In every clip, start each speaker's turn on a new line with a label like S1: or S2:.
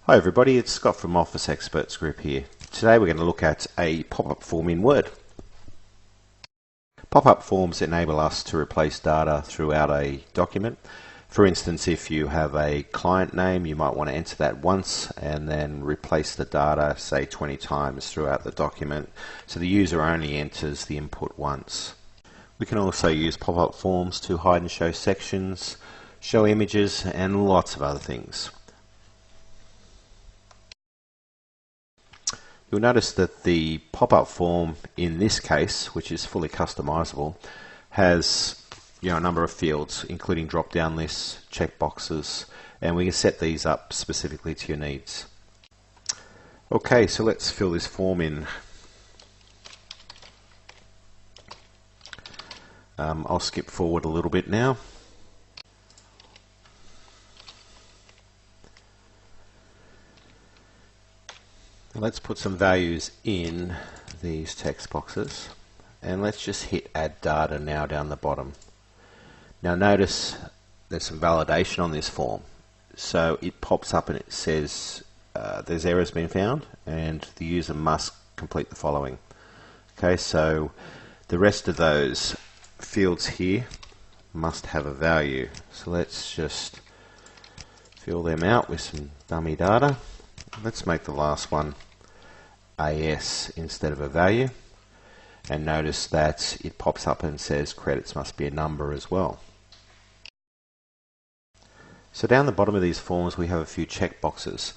S1: Hi everybody, it's Scott from Office Experts Group here. Today we're going to look at a pop-up form in Word. Pop-up forms enable us to replace data throughout a document. For instance, if you have a client name, you might want to enter that once and then replace the data, say 20 times throughout the document, so the user only enters the input once. We can also use pop-up forms to hide and show sections, show images, and lots of other things. You'll notice that the pop-up form in this case, which is fully customizable, has a number of fields, including drop-down lists, checkboxes, and we can set these up specifically to your needs. Okay, so let's fill this form in. I'll skip forward a little bit now. Let's put some values in these text boxes, and let's just hit add data now down the bottom. Now notice there's some validation on this form, so it pops up and it says there's errors been found and the user must complete the following. Okay, so the rest of those fields here must have a value, so let's just fill them out with some dummy data. Let's make the last one AS instead of a value, and notice that it pops up and says credits must be a number as well. So down the bottom of these forms we have a few checkboxes.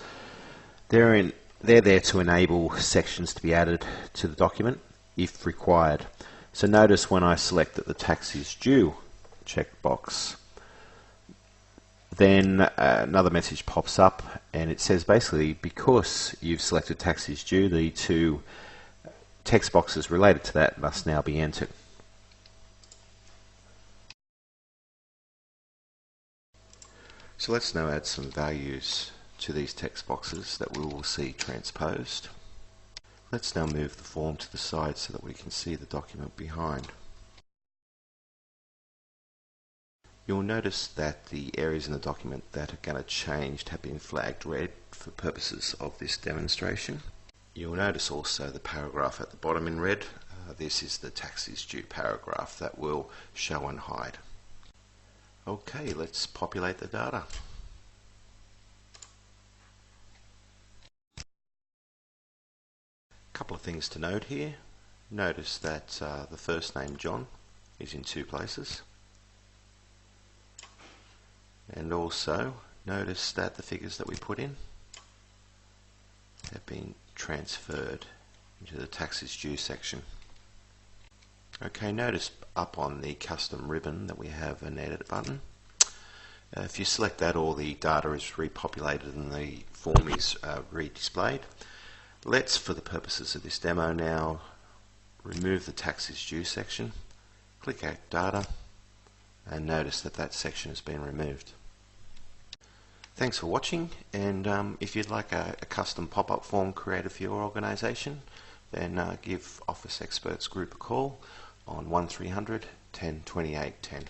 S1: They're there to enable sections to be added to the document if required. So notice when I select that the tax is due checkbox, then another message pops up and it says basically because you've selected tax is due, the two text boxes related to that must now be entered. So let's now add some values to these text boxes that we will see transposed. Let's now move the form to the side so that we can see the document behind. You'll notice that the areas in the document that are going to change have been flagged red for purposes of this demonstration. You'll notice also the paragraph at the bottom in red. This is the tax is due paragraph that will show and hide. Okay, let's populate the data. A couple of things to note here. Notice that the first name John is in two places. And also notice that the figures that we put in have been transferred into the taxes due section. Okay, notice up on the custom ribbon that we have an edit button. If you select that, all the data is repopulated and the form is redisplayed. Let's, for the purposes of this demo now, remove the taxes due section, click Add Data, and notice that that section has been removed. Thanks for watching, and if you'd like a custom pop-up form created for your organisation, then give Office Experts Group a call on 1300 10 28 10.